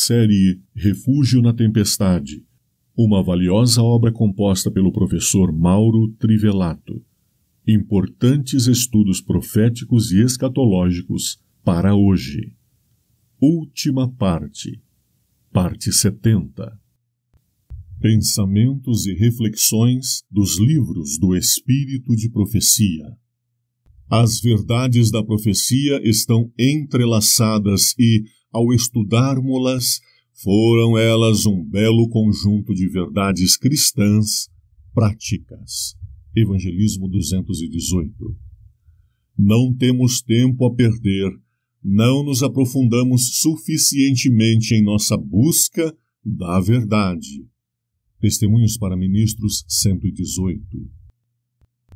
Série Refúgio na Tempestade, uma valiosa obra composta pelo professor Mauro Trivelato. Importantes estudos proféticos e escatológicos para hoje. Última parte, parte 70. Pensamentos e reflexões dos livros do Espírito de Profecia. As verdades da profecia estão entrelaçadas e, ao estudarmos-las, foram elas um belo conjunto de verdades cristãs práticas. Evangelismo 218. Não temos tempo a perder, não nos aprofundamos suficientemente em nossa busca da verdade. Testemunhos para Ministros 118.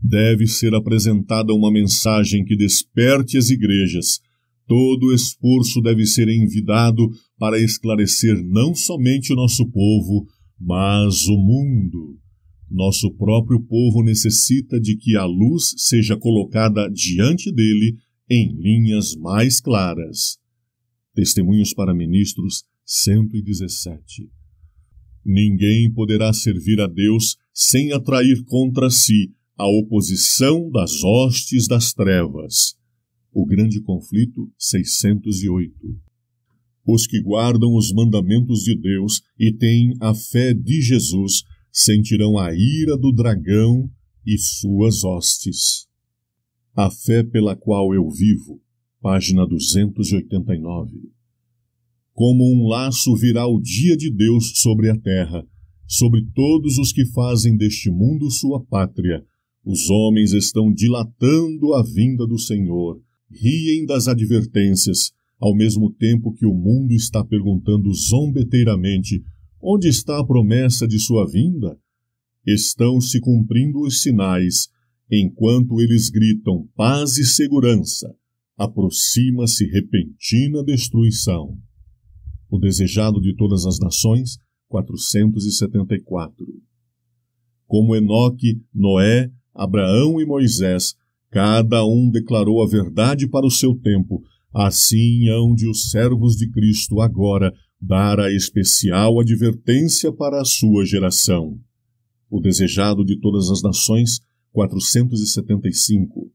Deve ser apresentada uma mensagem que desperte as igrejas. Todo esforço deve ser envidado para esclarecer não somente o nosso povo, mas o mundo. Nosso próprio povo necessita de que a luz seja colocada diante dele em linhas mais claras. Testemunhos para Ministros 117. Ninguém poderá servir a Deus sem atrair contra si a oposição das hostes das trevas. O Grande Conflito 608. Os que guardam os mandamentos de Deus e têm a fé de Jesus sentirão a ira do dragão e suas hostes. A fé pela qual eu vivo, página 289. Como um laço virá o dia de Deus sobre a terra, sobre todos os que fazem deste mundo sua pátria. Os homens estão dilatando a vinda do Senhor, riem das advertências, ao mesmo tempo que o mundo está perguntando zombeteiramente: onde está a promessa de sua vinda? Estão se cumprindo os sinais, enquanto eles gritam paz e segurança, aproxima-se repentina destruição. O desejado de todas as nações, 474. Como Enoque, Noé, Abraão e Moisés, cada um declarou a verdade para o seu tempo, assim hão de os servos de Cristo agora dar a especial advertência para a sua geração. O desejado de todas as nações, 475.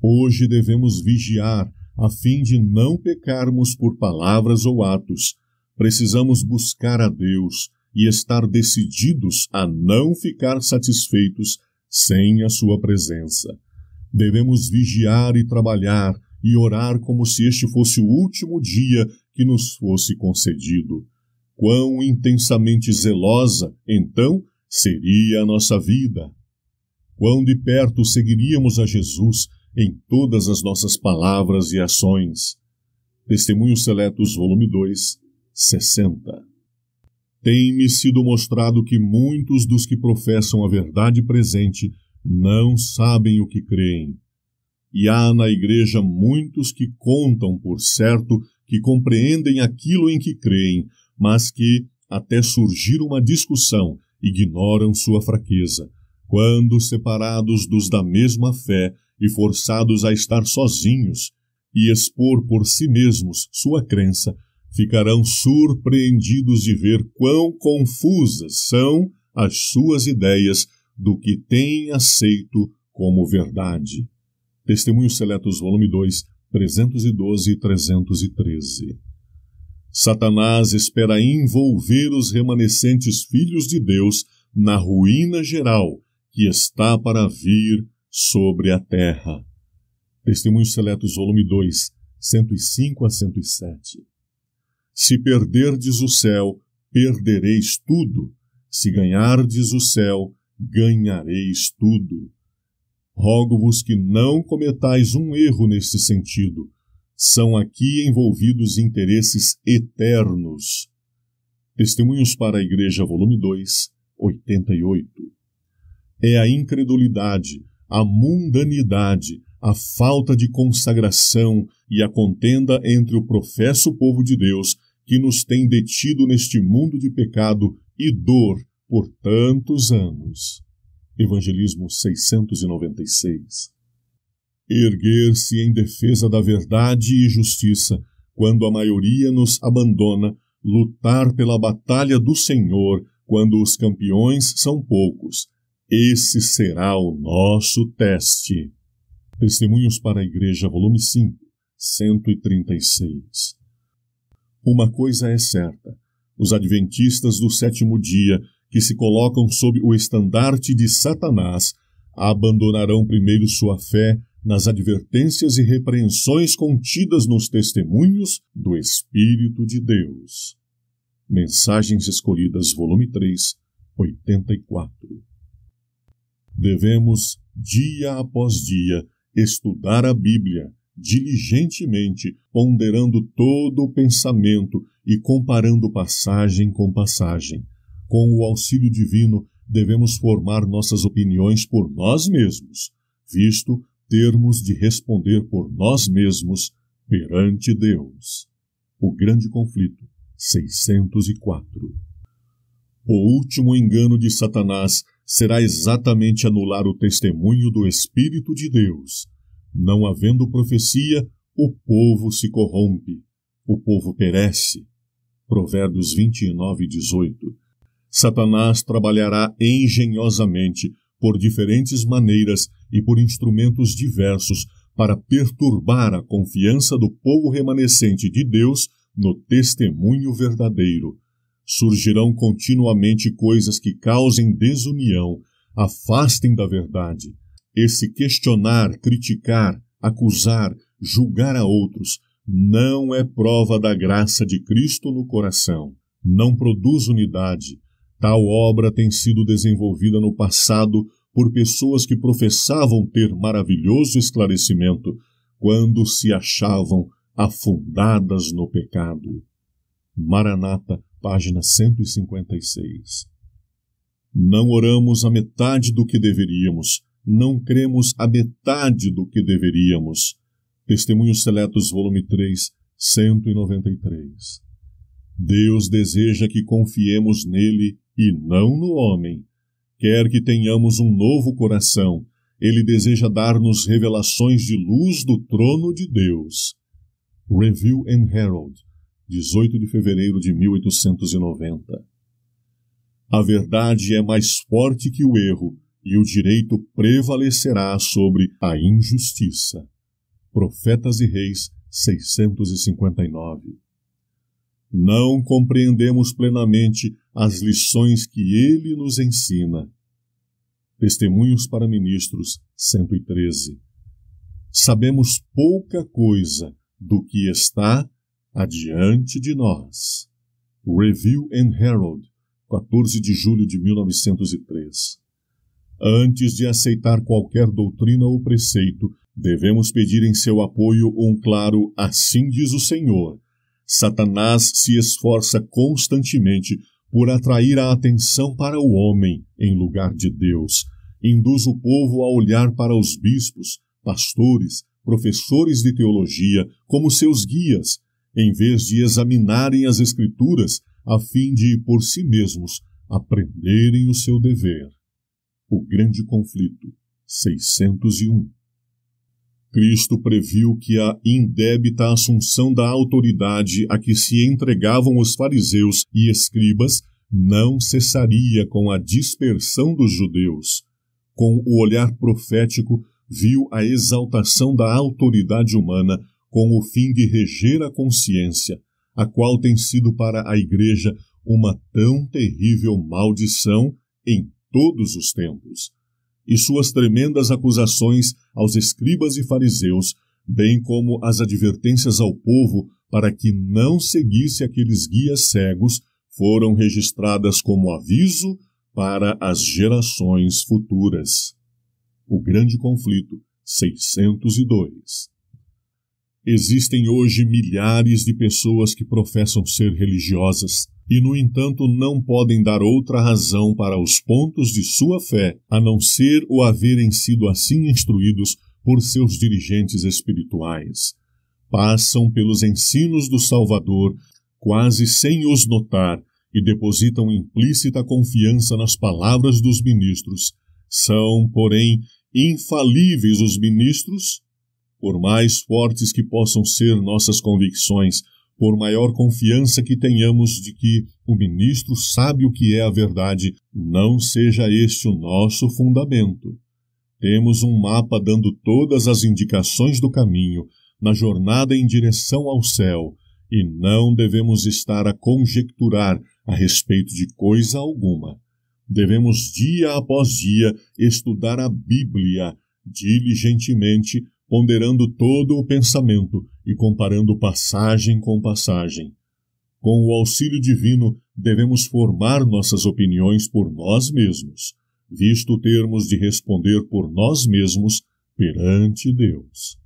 Hoje devemos vigiar, a fim de não pecarmos por palavras ou atos. Precisamos buscar a Deus e estar decididos a não ficar satisfeitos sem a sua presença. Devemos vigiar e trabalhar e orar como se este fosse o último dia que nos fosse concedido. Quão intensamente zelosa, então, seria a nossa vida! Quão de perto seguiríamos a Jesus em todas as nossas palavras e ações. Testemunhos Seletos, volume 2, 60. Tem-me sido mostrado que muitos dos que professam a verdade presente não sabem o que creem. E há na igreja muitos que contam por certo que compreendem aquilo em que creem, mas que, até surgir uma discussão, ignoram sua fraqueza. Quando separados dos da mesma fé e forçados a estar sozinhos e expor por si mesmos sua crença, ficarão surpreendidos de ver quão confusas são as suas ideias do que têm aceito como verdade. Testemunhos Seletos, volume 2, 312 e 313. Satanás espera envolver os remanescentes filhos de Deus na ruína geral que está para vir sobre a terra. Testemunhos Seletos, volume 2, 105 a 107. Se perderdes o céu, perdereis tudo. Se ganhardes o céu, ganhareis tudo. Rogo-vos que não cometais um erro neste sentido. São aqui envolvidos interesses eternos. Testemunhos para a Igreja, volume 2, 88. É a incredulidade, a mundanidade, a falta de consagração e a contenda entre o professo povo de Deus que nos tem detido neste mundo de pecado e dor por tantos anos. Evangelismo 696. Erguer-se em defesa da verdade e justiça, quando a maioria nos abandona, lutar pela batalha do Senhor quando os campeões são poucos. Esse será o nosso teste. Testemunhos para a Igreja, volume 5, 136. Uma coisa é certa: os adventistas do sétimo dia, que se colocam sob o estandarte de Satanás, abandonarão primeiro sua fé nas advertências e repreensões contidas nos testemunhos do Espírito de Deus. Mensagens Escolhidas, volume 3, 84. Devemos, dia após dia, estudar a Bíblia, diligentemente, ponderando todo o pensamento e comparando passagem com passagem. Com o auxílio divino, devemos formar nossas opiniões por nós mesmos, visto termos de responder por nós mesmos perante Deus. O Grande Conflito, 604. O último engano de Satanás será exatamente anular o testemunho do Espírito de Deus. Não havendo profecia, o povo se corrompe, o povo perece. Provérbios 29, 18. Satanás trabalhará engenhosamente, por diferentes maneiras e por instrumentos diversos, para perturbar a confiança do povo remanescente de Deus no testemunho verdadeiro. Surgirão continuamente coisas que causem desunião, afastem da verdade. Esse questionar, criticar, acusar, julgar a outros não é prova da graça de Cristo no coração. Não produz unidade. Tal obra tem sido desenvolvida no passado por pessoas que professavam ter maravilhoso esclarecimento quando se achavam afundadas no pecado. Maranata, página 156. Não oramos a metade do que deveríamos, não cremos a metade do que deveríamos. Testemunhos Seletos, volume 3, 193. Deus deseja que confiemos nele e não no homem. Quer que tenhamos um novo coração, ele deseja dar-nos revelações de luz do trono de Deus. Review and Herald, 18 de fevereiro de 1890. A verdade é mais forte que o erro, e o direito prevalecerá sobre a injustiça. Profetas e Reis, 659. Não compreendemos plenamente as lições que ele nos ensina. Testemunhos para Ministros, 113. Sabemos pouca coisa do que está adiante de nós. Review and Herald, 14 de julho de 1903. Antes de aceitar qualquer doutrina ou preceito, devemos pedir em seu apoio um claro "assim diz o Senhor". Satanás se esforça constantemente por atrair a atenção para o homem em lugar de Deus. Induz o povo a olhar para os bispos, pastores, professores de teologia como seus guias, em vez de examinarem as Escrituras a fim de, por si mesmos, aprenderem o seu dever. O Grande Conflito, 601. Cristo previu que a indébita assunção da autoridade a que se entregavam os fariseus e escribas não cessaria com a dispersão dos judeus. Com o olhar profético, viu a exaltação da autoridade humana com o fim de reger a consciência, a qual tem sido para a Igreja uma tão terrível maldição em todos os tempos. E suas tremendas acusações aos escribas e fariseus, bem como as advertências ao povo para que não seguisse aqueles guias cegos, foram registradas como aviso para as gerações futuras. O Grande Conflito, 602. Existem hoje milhares de pessoas que professam ser religiosas e, no entanto, não podem dar outra razão para os pontos de sua fé, a não ser o haverem sido assim instruídos por seus dirigentes espirituais. Passam pelos ensinos do Salvador, quase sem os notar, e depositam implícita confiança nas palavras dos ministros. São, porém, infalíveis os ministros? Por mais fortes que possam ser nossas convicções, por maior confiança que tenhamos de que o ministro sabe o que é a verdade, não seja este o nosso fundamento. Temos um mapa dando todas as indicações do caminho na jornada em direção ao céu, e não devemos estar a conjecturar a respeito de coisa alguma. Devemos dia após dia estudar a Bíblia diligentemente, ponderando todo o pensamento e comparando passagem com passagem. Com o auxílio divino, devemos formar nossas opiniões por nós mesmos, visto termos de responder por nós mesmos perante Deus.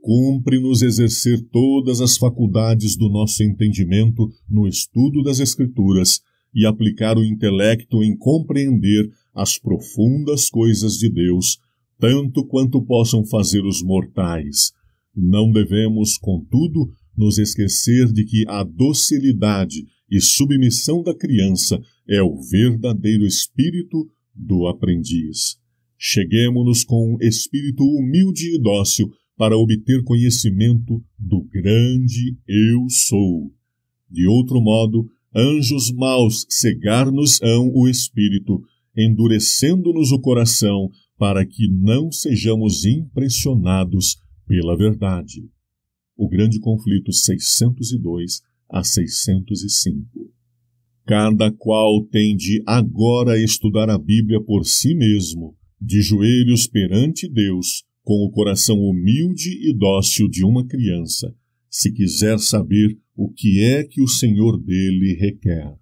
Cumpre-nos exercer todas as faculdades do nosso entendimento no estudo das Escrituras e aplicar o intelecto em compreender as profundas coisas de Deus, tanto quanto possam fazer os mortais. Não devemos, contudo, nos esquecer de que a docilidade e submissão da criança é o verdadeiro espírito do aprendiz. Cheguemo-nos com um espírito humilde e dócil para obter conhecimento do grande Eu Sou. De outro modo, anjos maus cegar-nos-ão o espírito, endurecendo-nos o coração, para que não sejamos impressionados pela verdade. O Grande Conflito 602 a 605. Cada qual tem de agora estudar a Bíblia por si mesmo, de joelhos perante Deus, com o coração humilde e dócil de uma criança, se quiser saber o que é que o Senhor dele requer.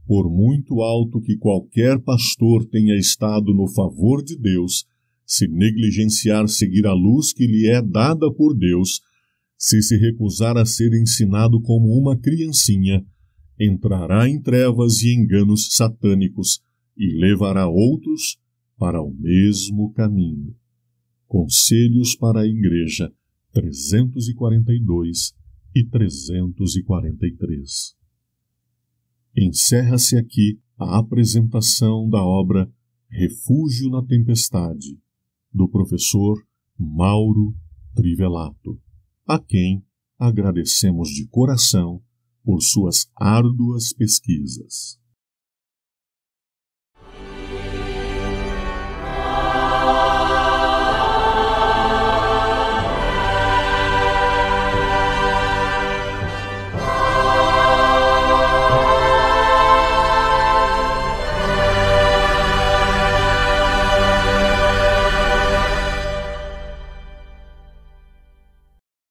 Por muito alto que qualquer pastor tenha estado no favor de Deus, se negligenciar seguir a luz que lhe é dada por Deus, se recusar a ser ensinado como uma criancinha, entrará em trevas e enganos satânicos e levará outros para o mesmo caminho. Conselhos para a Igreja 342 e 343. Encerra-se aqui a apresentação da obra Refúgio na Tempestade, do professor Mauro Trivelato, a quem agradecemos de coração por suas árduas pesquisas.